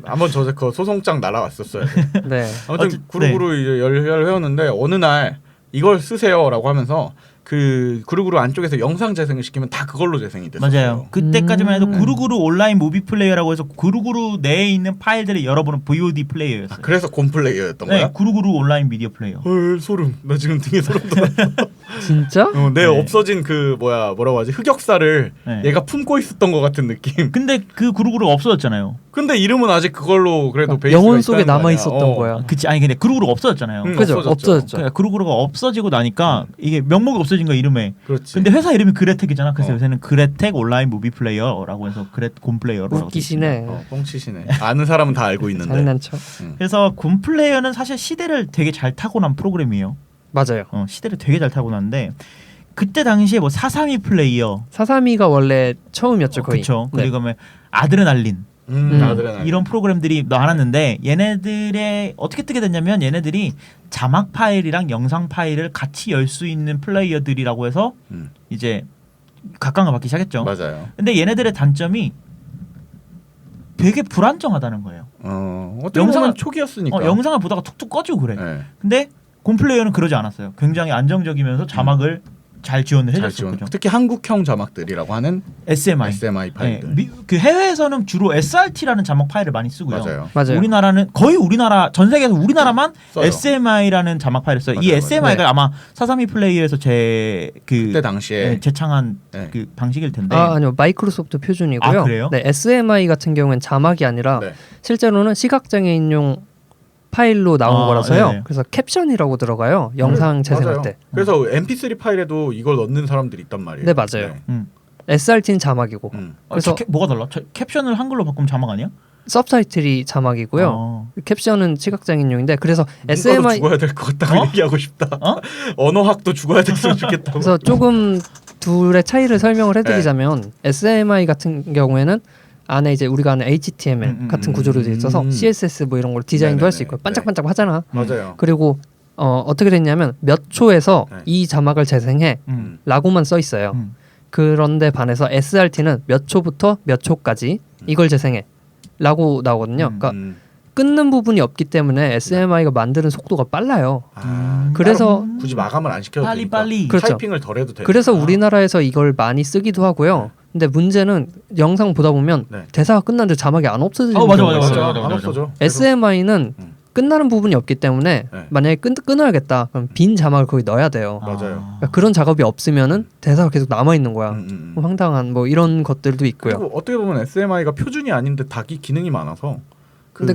한번 그 소송장 날아왔었어요. 네. 아무튼 구루구루 이제 열혈 회원인데 어느 날 이걸 쓰세요라고 하면서 그 구루구루 안쪽에서 영상 재생을 시키면 다 그걸로 재생이 됐어요. 맞아요. 그때까지만 해도 구루구루 온라인 무비 플레이어라고 해서 구루구루 내에 있는 파일들을 열어보는 VOD 플레이어였어요. 그래서 곰플레이어였던 네, 거야? 구루구루 온라인 미디어 플레이어. 헐 소름. 나 지금 등에 소름 돋았어. 진짜? 내 네. 없어진 그 뭐라고 하지 흑역사를 네. 얘가 품고 있었던 것 같은 느낌. 근데 그 구루구루가 없어졌잖아요. 근데 이름은 아직 그걸로 그래도 베이스가 영혼 속에 있다는 거 남아 아니야. 있었던 거야. 그치 아니 근데 구루구루가 없어졌잖아요. 그죠? 없어졌죠. 그러니까 구루구루가 없어지고 나니까 이게 명목이 없어진 거야 이름에. 그렇지. 근데 회사 이름이 그레텍이잖아. 그래서 어. 요새는 그레텍 온라인 무비 플레이어라고 해서 곰플레이어라고. 웃기시네. 뻥치시네. 아는 사람은 다 알고 있는데. 장난쳐. 그래서 곰플레이어는 사실 시대를 되게 잘 타고난 프로그램이에요. 맞아요. 시대를 되게 잘 타고났는데 그때 당시에 뭐 432 플레이어, 432가 원래 처음이었죠 거의. 그렇죠. 네. 그리고 뭐 아드레날린 아드레날린. 이런 프로그램들이 많았는데 얘네들의 어떻게 뜨게 됐냐면 얘네들이 자막 파일이랑 영상 파일을 같이 열 수 있는 플레이어들이라고 해서 이제 각광을 받기 시작했죠. 맞아요. 근데 얘네들의 단점이 되게 불안정하다는 거예요. 어떻게 보면 초기였으니까. 영상을 보다가 툭툭 꺼지고 그래. 네. 근데 곰플레이어는 그러지 않았어요. 굉장히 안정적이면서 자막을 잘 지원을 잘 해줬었죠. 지원. 특히 한국형 자막들이라고 하는 SMI. 파일들. 그 해외에서는 주로 SRT라는 자막 파일을 많이 쓰고요. 맞아요. 우리나라는 거의 우리나라 전 세계에서 우리나라만 써요. SMI라는 자막 파일을 써요. 이 맞아요, SMI가 맞아요. 아마 432 플레이어에서 그때 당시에 재창한 네. 그 방식일 텐데. 아니요 마이크로소프트 표준이고요. 아, 그래요? 네, SMI 같은 경우는 자막이 아니라 네. 실제로는 시각장애인용 파일로 나온 거라서요. 네네. 그래서 캡션이라고 들어가요. 영상 재생할 맞아요. 때. 그래서 MP3 파일에도 이걸 넣는 사람들이 있단 말이에요. 네, 맞아요. 음. SRT는 자막이고 그래서 그래서 뭐가 달라? 캡션을 한글로 바꾸면 자막 아니야? 서브타이틀이 자막이고요. 어. 캡션은 시각장애인용인데 그래서 문과도 SMI 죽어야 될 것 같다고 얘기하고 싶다. 언어학도 죽어야 됐으면 좋겠다고. 그래서 조금 둘의 차이를 설명을 해드리자면 SMI 같은 경우에는 안에 이제 우리가 아는 HTML 같은 구조로 되어 있어서 CSS 뭐 이런 걸 디자인도 할 수 있고 반짝반짝 하잖아. 맞아요. 그리고 어떻게 됐냐면 몇 초에서 네. 이 자막을 재생해 라고만 써 있어요. 그런데 반해서 SRT는 몇 초부터 몇 초까지 이걸 재생해 라고 나오거든요. 그러니까 끊는 부분이 없기 때문에 SMI가 만드는 속도가 빨라요. 그래서 굳이 마감을 안 시켜도 되니까 빨리 그렇죠. 타이핑을 덜 해도 되니까. 그래서 우리나라에서 이걸 많이 쓰기도 하고요. 근데 문제는 영상 보다 보면 네. 대사가 끝났는데 자막이 안 없어지는 맞아, 경우가 맞아, 있어요. 맞아. 안 없어져. SMI는 끝나는 부분이 없기 때문에 네. 만약에 끊어야겠다 그럼 빈 자막을 거기 넣어야 돼요. 맞아요. 그러니까 그런 작업이 없으면은 대사가 계속 남아 있는 거야. 황당한 뭐 이런 것들도 있고요. 그리고 어떻게 보면 SMI가 표준이 아닌데 닭이 기능이 많아서. 근데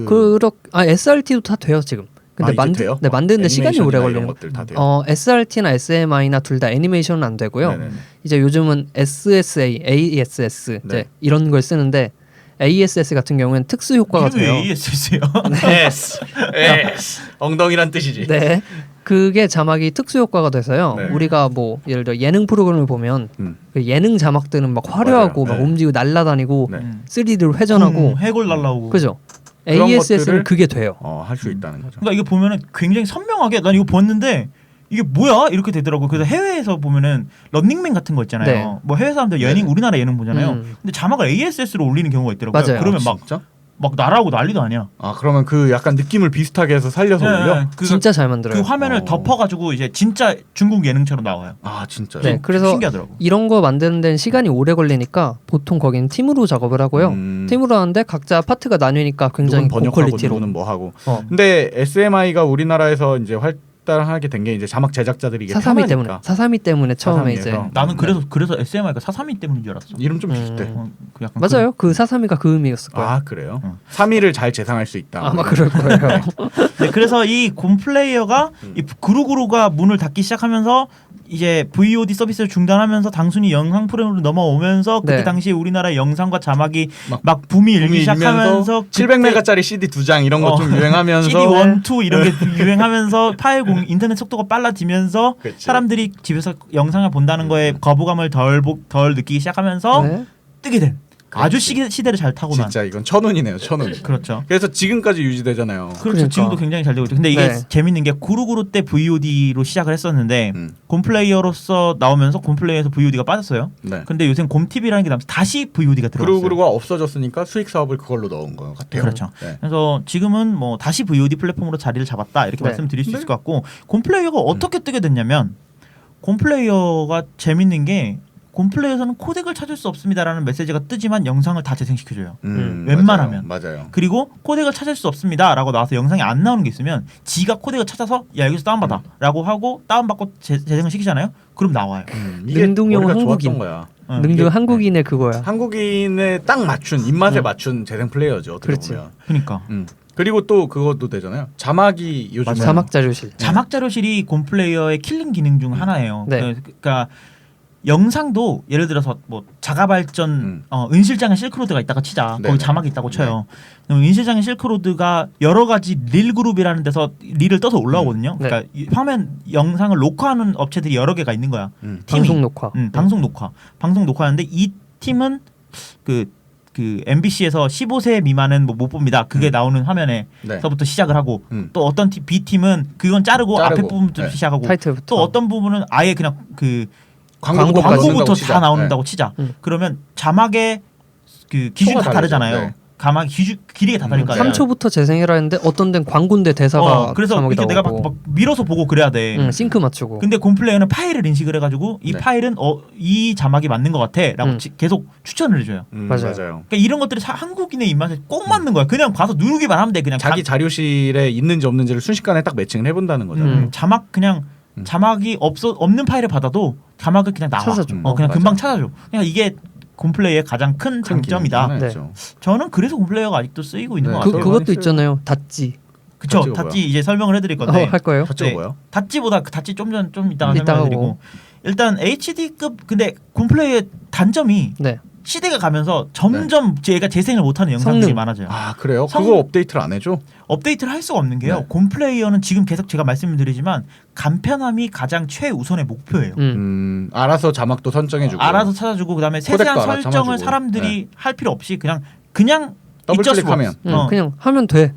SRT도 다 돼요 지금. 근데 돼요? 네, 만드는데 시간이 오래 애니메이션이나 이런 걸리는 것들 다 돼요. SRT나 SMI나 둘 다 애니메이션은 안 되고요. 네네네. 이제 요즘은 SSA, ASS 이제 네. 이런 걸 쓰는데 ASS 같은 경우는 특수 효과가 돼요. ASS요. S 엉덩이란 뜻이지. 네. 그게 자막이 특수 효과가 돼서요. 네. 우리가 뭐 예를 들어 예능 프로그램을 보면 그 예능 자막들은 막 화려하고 맞아요. 막 네. 움직이고 날아다니고 네. 3D로 회전하고 해골 날라오고. 그죠? 그런 ASS는 것들을 그게 돼요. 할 수 있다는 거죠. 그러니까 이거 보면은 굉장히 선명하게 난 이거 봤는데 이게 뭐야 이렇게 되더라고. 그래서 해외에서 보면은 런닝맨 같은 거 있잖아요. 네. 뭐 해외 사람들 우리나라 예능 보잖아요. 근데 자막을 ASS로 올리는 경우가 있더라고요. 맞아요. 그러면 진짜? 막 날아오고 난리도 아니야. 그러면 그 약간 느낌을 비슷하게 해서 살려서 올려? 진짜 잘 그 만들어요. 화면을 덮어가지고 이제 진짜 중국 예능처럼 나와요. 진짜. 네, 그래서 신기하더라고. 이런 거 만드는 데는 시간이 오래 걸리니까 보통 거기는 팀으로 작업을 하고요. 팀으로 하는데 각자 파트가 나뉘니까 굉장히 누군 번역하고 고퀄리티로. 누구는 뭐 하고. 근데 SMI가 우리나라에서 이제 활달하게 된 게 이제 자막 제작자들이 이게 432 때문에 처음에 432에서. 이제 나는 그래서 SMI가 432 때문인 줄 알았어. 이름 좀 비슷해. 그 약간 맞아요. 그 432가 그 의미였을 거예요. 그래요? 3위를 잘 재상할 수 있다. 아마 그럴 거예요. 네, 그래서 이 곰플레이어가 이 구루구루가 문을 닫기 시작하면서 이제 VOD 서비스를 중단하면서 단순히 영상 프로그램으로 넘어오면서 그때 네. 당시 우리나라의 영상과 자막이 막 붐이 일기 시작하면서 700메가짜리 CD 2장 이런 거 좀 유행하면서 CD 1, 2 이런 게 유행하면서 인터넷 속도가 빨라지면서 그치. 사람들이 집에서 영상을 본다는 거에 거부감을 덜 느끼기 시작하면서 네. 뜨게 된 아주 그렇지. 시대를 잘 타고난 진짜 이건 천운이네요. 천운. 그렇죠. 그래서 지금까지 유지되잖아요. 그렇죠. 그러니까. 지금도 굉장히 잘 되고 있죠. 근데 이게 네. 재밌는 게 구루구루 때 VOD로 시작을 했었는데 곰플레이어로서 나오면서 곰플레이어에서 VOD가 빠졌어요. 네. 근데 요새 곰TV라는 게 나면서 다시 VOD가 들어왔어요. 구루구루가 없어졌으니까 수익 사업을 그걸로 넣은 것 같아요. 그렇죠. 네. 그래서 지금은 뭐 다시 VOD 플랫폼으로 자리를 잡았다 이렇게 네. 말씀드릴 수 있을 것 같고 곰플레이어가 어떻게 뜨게 됐냐면 곰플레이어가 재밌는 게 곰플레이어에서는 코덱을 찾을 수 없습니다라는 메시지가 뜨지만 영상을 다 재생시켜줘요. 웬만하면. 맞아요. 그리고 코덱을 찾을 수 없습니다라고 나와서 영상이 안 나오는 게 있으면 지가 코덱을 찾아서 야 여기서 다운받아라고 하고 다운받고 재생을 시키잖아요. 그럼 나와요. 이게 능동용 머리가 한국인. 좋았던 거야. 능동 한국인의 그거야. 한국인의 딱 맞춘 입맛에 맞춘 재생 플레이어죠. 어떻게 그렇지. 보면. 그러니까 그리고 또 그것도 되잖아요. 자막이 요즘 자막 자료실. 자막 자료실이 곰플레이어의 킬링 기능 중 하나예요. 네. 그러니까 영상도 예를 들어서 뭐 자가발전 은실장의 실크로드가 있다가 치자. 네네. 거기 자막이 있다고 쳐요. 그럼 은실장의 실크로드가 여러 가지 릴 그룹이라는 데서 릴을 떠서 올라오거든요. 네. 그러니까 이 화면 영상을 녹화하는 업체들이 여러 개가 있는 거야. 팀이. 방송 녹화. 방송 녹화하는데 이 팀은 그 MBC에서 15세 미만은 뭐 못 봅니다. 그게 나오는 화면에서부터 시작을 하고 또 어떤 B 팀은 그건 자르고 앞에 부분부터 시작하고 타이틀부터. 또 어떤 부분은 아예 그냥 그 광고까지 광고부터 다 치자. 나온다고 치자. 그러면 자막의 그 기준이 다 표가 다르잖아요. 다르죠. 네. 자막 길이가 다 다를 거 아니에요. 3초부터 재생해라 했는데 어떤 데는 광고인데 대사가 그래서 자막이 이게 내가 나오고. 막 밀어서 보고 그래야 돼. 싱크 맞추고. 근데 곰플레이어는 파일을 인식을 해가지고 이 네. 파일은 이 자막이 맞는 것 같아라고 계속 추천을 해줘요. 맞아요. 그러니까 이런 것들이 한국인의 입맛에 꼭 맞는 거야. 그냥 가서 누르기만 하면 돼. 그냥 자기 자료실에 있는지 없는지를 순식간에 딱 매칭을 해본다는 거잖아요. 자막 그냥 자막이 없는 파일을 받아도 자막을 그냥 나와. 찾아줘. 그냥 맞아. 금방 찾아줘. 그러니까 이게 곰플레이의 가장 큰 장점이다. 기능이긴 네. 하죠. 저는 그래서 곰플레이어가 아직도 쓰이고 있는 네. 것 같아요. 그것도 있잖아요. 닷지. 그쵸. 닷지가 닷지 이제 설명을 해드릴 건데 할 거예요? 자체가 뭐야? 닷지보다 그 닷지 좀 이따가 이따가 설명해드리고 하고. 일단 HD급 근데 곰플레이의 단점이 네. 시대가 가면서 점점 얘가 재생을 못하는 영상들이 성능. 많아져요. 아 그래요? 그거 업데이트를 안 해줘? 업데이트를 할 수가 없는 게요. 네. 곰플레이어는 지금 계속 제가 말씀드리지만 간편함이 가장 최우선의 목표예요. 알아서 자막도 선정해주고 알아서 찾아주고 그다음에 코덱도 세세한 알아서 설정을 참아주고. 사람들이 할 필요 없이 그냥 더블 잊을 수가 클릭하면. 없어. 그냥 하면 돼.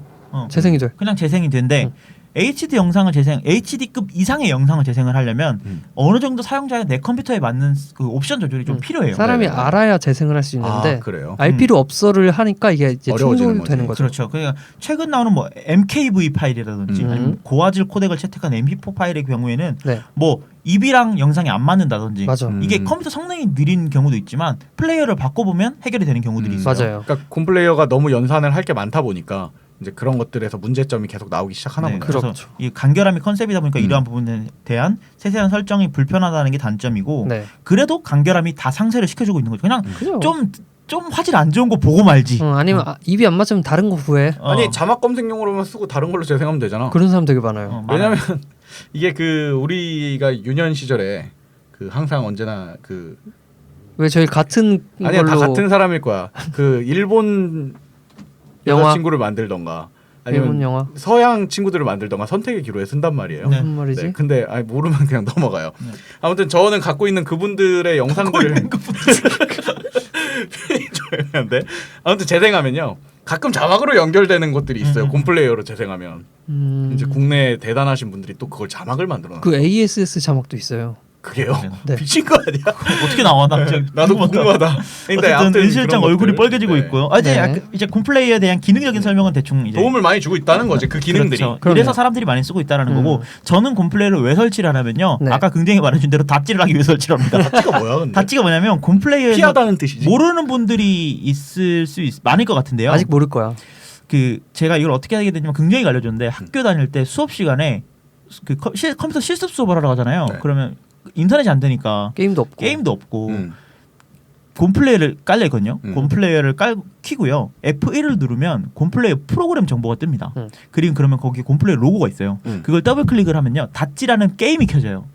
재생이 돼. 그냥 재생이 된대. HD 영상을 HD급 이상의 영상을 재생을 하려면 어느 정도 사용자의 내 컴퓨터에 맞는 그 옵션 조절이 좀 필요해요. 사람이 네네. 알아야 재생을 할 수 있는데 그래요? 알 필요 없어를 하니까 이게 이제 어려워지는 충돌되는 거지. 거죠. 그렇죠. 그러니까 최근 나오는 뭐 MKV 파일이라든지 아니면 고화질 코덱을 채택한 MP4 파일의 경우에는 네. 뭐 입이랑 영상이 안 맞는다든지 맞아. 이게 컴퓨터 성능이 느린 경우도 있지만 플레이어를 바꿔보면 해결이 되는 경우들이 있어요. 맞아요. 그러니까 곰플레이어가 너무 연산을 할 게 많다 보니까 이제 그런 것들에서 문제점이 계속 나오기 시작하나 네, 보네요. 그래서 그렇죠. 이 간결함이 컨셉이다 보니까 이러한 부분에 대한 세세한 설정이 불편하다는 게 단점이고 네. 그래도 간결함이 다 상쇄를 시켜주고 있는 거죠. 그냥 그죠. 좀 화질 안 좋은 거 보고 말지. 아니면 입이 안 맞으면 다른 거 구해. 아니 자막 검색용으로만 쓰고 다른 걸로 재생하면 되잖아. 그런 사람 되게 많아요. 왜냐면 이게 그 우리가 유년 시절에 그 항상 언제나 그 왜 저희 같은 아니야 다 걸로 같은 사람일 거야. 그 일본 영화? 여자친구를 만들던가 아니면 일본 영화 서양 친구들을 만들던가 선택의 기로에 쓴단 말이에요. 네. 무슨 말이지? 네, 근데 모르면 그냥 넘어가요. 아무튼 저는 갖고 있는 그분들의 영상들을 조용한데 아무튼 재생하면요 가끔 자막으로 연결되는 것들이 있어요. 곰플레이어로 재생하면 이제 국내 대단하신 분들이 또 그걸 자막을 만들어 놔요. 그 ASS 자막도 있어요. 그래요? 네. 미친 거 아니야? 어떻게 나와? 나 나도 궁금하다. 어쨌든 은실장 얼굴이 빨개지고 네. 있고요. 네. 이제 곰플레이어에 대한 기능적인 설명은 대충 이제 도움을 많이 주고 있다는 거지 그 기능들이. 그렇죠. 그럼요. 그래서 사람들이 많이 쓰고 있다라는 거고 저는 곰플레이어를 왜 설치를 하냐면요. 네. 아까 굉장히 말해준 대로 닷지를 하기 위해 설치를 합니다. 닷지가 뭐야 근데? 닷지가 뭐냐면 곰플레이어에서 피하다는 뜻이지. 모르는 분들이 많을 것 같은데요. 아직 모를 거야. 그 제가 이걸 어떻게 하게 되냐면 굉장히 알려줬는데 학교 다닐 때 수업 시간에 그 컴퓨터 실습 수업을 하러 가잖아요. 네. 그러면 인터넷이 안 되니까 게임도 없고. 곰플레이어를 깔려 있거든요. 음. 곰플레이어를 키고요. F1을 누르면 곰플레이어 프로그램 정보가 뜹니다. 그리고 그러면 거기 곰플레이어 로고가 있어요. 그걸 더블 클릭을 하면요. 닷지라는 게임이 켜져요.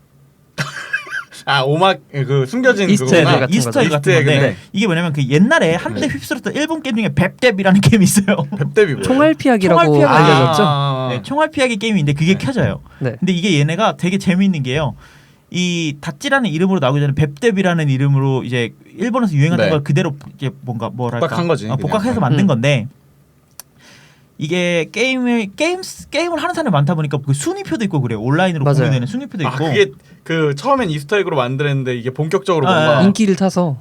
아 오막 그 숨겨진 이스터에그 그거구나. 같은 이스터에그 같은 이스터에그, 건데 네. 이게 뭐냐면 그 옛날에 한때 휩쓸었던 일본 게임 중에 뱁뎁이라는 게임이 있어요. 뱁뎁이 뭐예요? 총알 피하기라고 총알 피하기. 알려졌죠. 네, 총알 피하기 게임인데 그게 켜져요. 네. 근데 이게 얘네가 되게 재미있는 게요. 이 닷지라는 이름으로 나오기 전에 뱁뎁이라는 이름으로 이제 일본에서 유행하던 네. 걸 그대로 이제 뭐랄까 복각한 거지, 그냥. 복각해서 만든 건데 이게 게임을 하는 사람이 많다 보니까 그 순위표도 있고 그래요. 온라인으로 맞아요. 공유되는 순위표도 있고. 그게 그 처음엔 이스터에그로 만들었는데 이게 본격적으로 뭔가 인기를 타서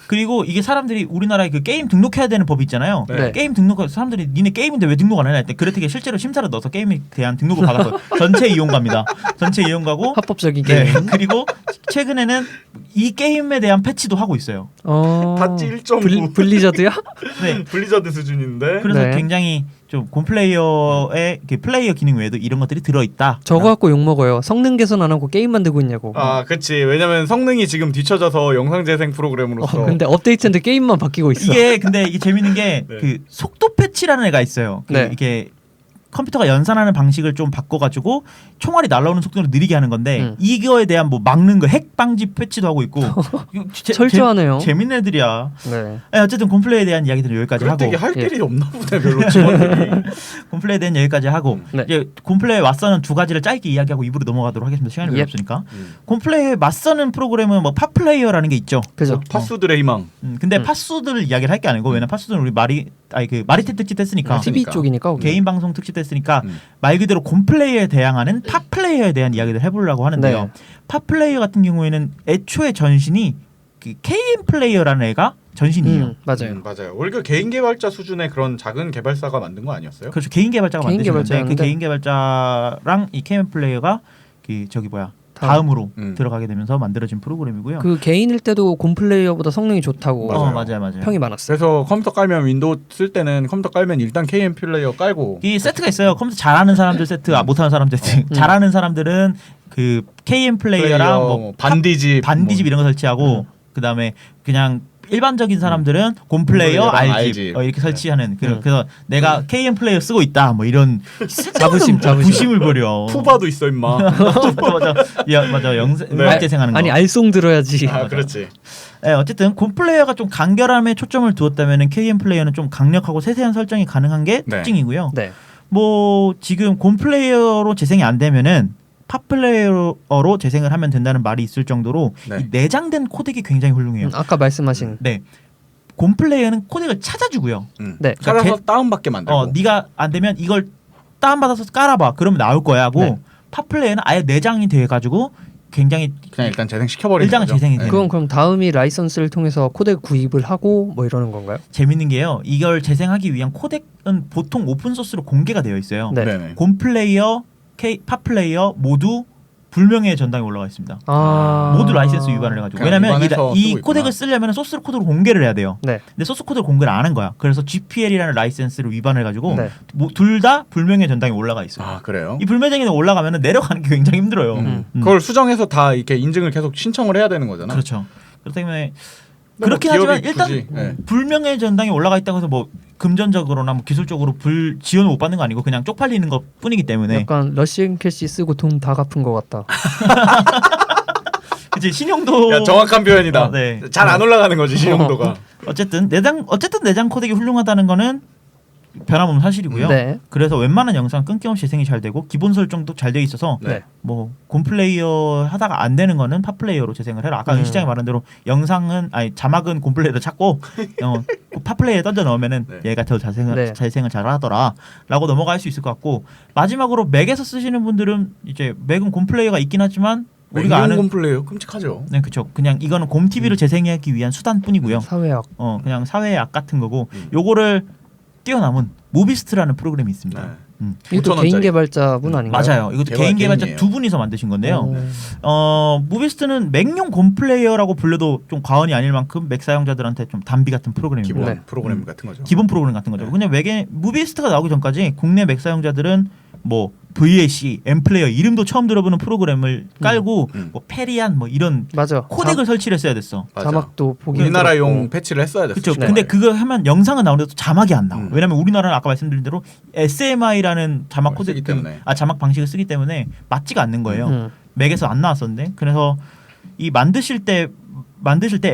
그리고 이게 사람들이 우리나라에 그 게임 등록해야 되는 법이 있잖아요. 네. 게임 등록 사람들이 니네 게임인데 왜 등록 안 해냐 했더니 그렇게 실제로 심사를 넣어서 게임에 대한 등록을 받아서 전체 이용가입니다. 전체 이용가고 합법적인 네. 게임. 그리고 최근에는 이 게임에 대한 패치도 하고 있어요. 닷지 1.9 블리자드야? 네. 블리자드 수준인데. 그래서 네. 굉장히 좀 곰플레이어의 플레이어 기능 외에도 이런 것들이 들어있다. 저거 갖고 욕 먹어요. 성능 개선 안 하고 게임 만들고 있냐고. 그치. 왜냐면 성능이 지금 뒤쳐져서 영상 재생 프로그램으로서. 근데 업데이트인데 게임만 바뀌고 있어. 근데 이게 재밌는 게 그 속도 패치라는 애가 있어요. 네. 이게 컴퓨터가 연산하는 방식을 좀 바꿔가지고 총알이 날아오는 속도를 느리게 하는 건데 이거에 대한 뭐 막는 거 핵 방지 패치도 하고 있고 철저하네요. 재밌는 애들이야. 네. 어쨌든 곰플레이에 대한 이야기들은 여기까지 하고 되게 할 길이 없나 보네 별로 직원들이. 곰플레이에 대한 여기까지 하고 네. 이제 곰플레이 맞서는 두 가지를 짧게 이야기하고 입으로 넘어가도록 하겠습니다. 시간이 별로 없으니까. 곰플레이에 맞서는 프로그램은 뭐 팟플레이어라는 게 있죠. 그죠. 파수들의 희망. 근데 팟수들 이야기를 할 게 아니고 왜냐면 팟수들은 우리 마리테 특집 했으니까 TV 쪽이니까 거기. 개인 방송 특집 했으니까 말 그대로 곰플레이어에 대항하는 팟플레이어에 대한 이야기를 해보려고 하는데요. 네. 팟플레이어 같은 경우에는 애초에 전신이 그 KM 플레이어라는 애가 전신이에요. 맞아요. 맞아요. 우리가 개인 개발자 수준의 그런 작은 개발사가 만든 거 아니었어요? 그렇죠. 개인 개발자가 개인 만드는 건데 그 개발자였는데. 개인 개발자랑 이 KM 플레이어가 다음으로 들어가게 되면서 만들어진 프로그램이고요. 그 개인일 때도 곰플레이어보다 성능이 좋다고 맞아요. 평이 많았어요. 그래서 컴퓨터 깔면 윈도우 쓸 때는 컴퓨터 깔면 일단 KM 플레이어 깔고 이 세트가 있어요. 컴퓨터 잘하는 사람들 세트, 못하는 사람 세트. 잘하는 사람들은 그 KM 플레이어랑 뭐 반디집 이런 거 설치하고 그다음에 그냥 일반적인 사람들은 곰플레이어, R집 이렇게 설치하는 그래서 내가 KM 플레이어 쓰고 있다 뭐 이런 자부심. 부심을 버려. 푸바도 있어 임마. 맞아. 영상 재생하는 거. 아니 알송 들어야지. 그렇지. 네, 어쨌든 곰플레이어가 좀 간결함에 초점을 두었다면은 KM 플레이어는 좀 강력하고 세세한 설정이 가능한 게 특징이고요. 네. 뭐 지금 곰플레이어로 재생이 안 되면은 팟플레이어로 재생을 하면 된다는 말이 있을 정도로 이 내장된 코덱이 굉장히 훌륭해요. 아까 말씀하신. 네. 곰플레이어는 코덱을 찾아주고요. 네. 찾아서 다운받게 만들고. 네가 안 되면 이걸 다운받아서 깔아봐. 그러면 나올 거야 하고 네. 팟플레이어는 아예 내장이 돼가지고 굉장히 그냥 일단 재생시켜버리는 일단 거죠. 재생이 돼요. 그럼 다음이 라이선스를 통해서 코덱 구입을 하고 뭐 이러는 건가요? 재밌는 게요. 이걸 재생하기 위한 코덱은 보통 오픈소스로 공개가 되어 있어요. 네. 네네. 곰플레이어, 팟플레이어 모두 불명예의 전당에 올라가 있습니다. 모두 라이센스 위반을 해가지고. 왜냐면 이 코덱을 쓰려면 소스 코드로 공개를 해야 돼요. 네. 근데 소스 코드를 공개를 안 한 거야. 그래서 GPL이라는 라이센스를 위반을 해가지고 네. 둘 다 불명예의 전당에 올라가 있어요. 그래요? 이 불명예에 올라가면 내려가는 게 굉장히 힘들어요. 그걸 수정해서 다 이렇게 인증을 계속 신청을 해야 되는 거잖아. 그렇죠. 그렇기 때문에 뭐 그렇긴 하지만 일단 굳이, 불명예의 전당에 올라가 있다고 해서 뭐 금전적으로나 뭐 기술적으로 지원을 못 받는 거 아니고 그냥 쪽팔리는 것 뿐이기 때문에. 약간 러시안 캐시 쓰고 돈 다 갚은 것 같다. 그치 신용도. 야, 정확한 표현이다. 네. 잘 안 올라가는 거지 신용도가. 어쨌든 내장 코덱이 훌륭하다는 거는 변함없는 사실이고요. 네. 그래서 웬만한 영상 끊김없이 재생이 잘 되고 기본 설정도 잘 돼 있어서 네. 뭐 곰플레이어 하다가 안 되는 거는 팟플레이어로 재생을 해라. 아까 은시장이 말한 대로 자막은 곰플레이어로 찾고 팟플레이어에 던져 넣으면은 얘가 더 재생을 잘 하더라라고 넘어갈 수 있을 것 같고 마지막으로 맥에서 쓰시는 분들은 이제 맥은 곰플레이어가 있긴 하지만 우리가 아는 곰플레이어 끔찍하죠. 네, 그렇죠. 그냥 이거는 곰 TV를 재생하기 위한 수단뿐이고요. 사회학. 그냥 사회의 악 같은 거고 요거를 뛰어남은 무비스트라는 프로그램이 있습니다. 이것도 5,000원짜리. 개인 개발자분 아닌가요? 맞아요. 이것도 개인 개발자 개인이에요. 두 분이서 만드신 건데요. 무비스트는 맥용 곰플레이어라고 불려도 좀 과언이 아닐 만큼 맥 사용자들한테 좀 단비 같은 프로그램입니다. 기본 프로그램 같은 거죠. 기본 프로그램 같은 거죠. 그냥 무비스트가 나오기 전까지 국내 맥 사용자들은 뭐 VAC, 엠플레이어 이름도 처음 들어보는 프로그램을 깔고 뭐 페리안 뭐 이런 맞아. 코덱을 설치를 했어야 됐어. 맞아. 자막도 보기 우리나라용 힘들었고. 패치를 했어야 됐어. 그렇죠. 근데 그거 하면 영상은 나오는데도 자막이 안 나와. 왜냐면 우리나라는 아까 말씀드린 대로 SMI라는 자막 코드 쓰기 때문에. 자막 방식을 쓰기 때문에 맞지가 않는 거예요. 맥에서 안 나왔었는데 그래서 이 만드실 때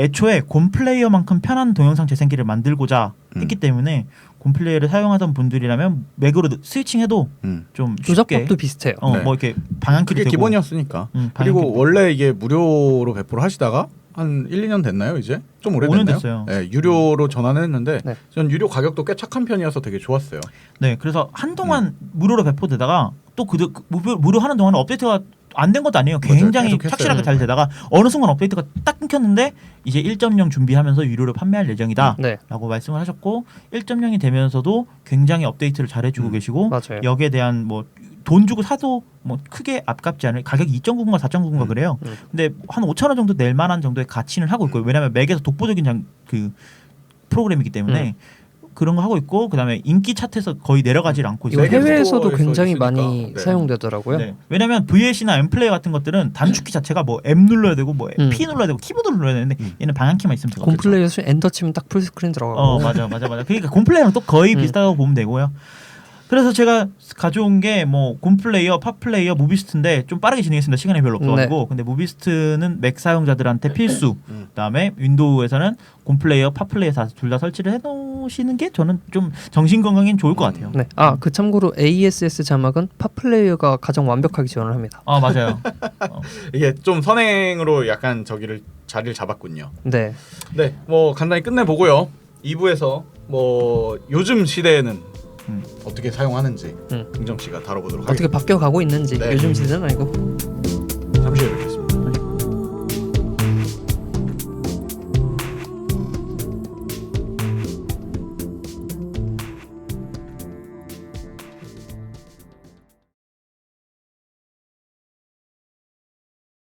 애초에 곰플레이어만큼 편한 동영상 재생기를 만들고자 했기 때문에 곰플레이어를 사용하던 분들이라면 맥으로 스위칭해도 좀 쉽게 조작법도 비슷해요. 뭐 이렇게 방향키도 그게 되고 기본이었으니까. 방향키도 그리고 되고. 원래 이게 무료로 배포를 하시다가 한 1, 2년 됐나요 이제? 좀 5년 오래됐나요? 됐어요. 네, 유료로 전환했는데 네. 전 유료 가격도 꽤 착한 편이어서 되게 좋았어요. 네, 그래서 한동안 무료로 배포되다가 또 무료 하는 동안에 업데이트가 안 된 것도 아니에요. 맞아요. 굉장히 계속 했어요. 착실하게 잘 되다가 어느 순간 업데이트가 딱 끊겼는데 이제 1.0 준비하면서 유료로 판매할 예정이다 네. 라고 말씀을 하셨고 1.0이 되면서도 굉장히 업데이트를 잘 해주고 계시고 맞아요. 여기에 대한 뭐 돈 주고 사도 뭐 크게 아깝지 않을 가격이 2.9인가 4.9인가 그래요. 근데 한 5,000원 정도 낼 만한 정도의 가치는 하고 있고요. 왜냐하면 맥에서 독보적인 그 프로그램이기 때문에 그런 거 하고 있고 그다음에 인기 차트에서 거의 내려가질 않고 이거 있어요. 세계 해외에서도 스토어에서 굉장히 있으니까. 많이 네. 사용되더라고요. 네. 왜냐하면 VLC나 엠플레이 같은 것들은 단축키 자체가 뭐 M 눌러야 되고 뭐 P 눌러야 되고 키보드 눌러야 되는데 얘는 방향키만 있으면 되거든요. 콤플레이어 엔터 치면 딱 풀스크린 들어가고. 맞아. 그러니까 곰플레이어랑 또 거의 비슷하다고 보면 되고요. 그래서 제가 가져온 게 뭐 곰플레이어, 팝플레이어, 무비스트인데 좀 빠르게 진행했습니다. 시간이 별로 없어가지고. 네. 근데 무비스트는 맥 사용자들한테 필수. 그다음에 윈도우에서는 곰플레이어, 팝플레이어 둘 다 설치를 해놓으시는 게 저는 좀 정신 건강엔 좋을 것 같아요. 네. 그 참고로 ASS 자막은 팝플레이어가 가장 완벽하게 지원을 합니다. 맞아요. 이게 좀 선행으로 약간 자리를 잡았군요. 네. 네, 뭐 간단히 끝내보고요. 2부에서 뭐 요즘 시대에는 어떻게 사용하는지 김정 씨가 다뤄보도록 어떻게 하겠습니다. 바뀌어가고 있는지 네. 요즘 시대는 아니고. 잠시 후에 뵙겠습니다.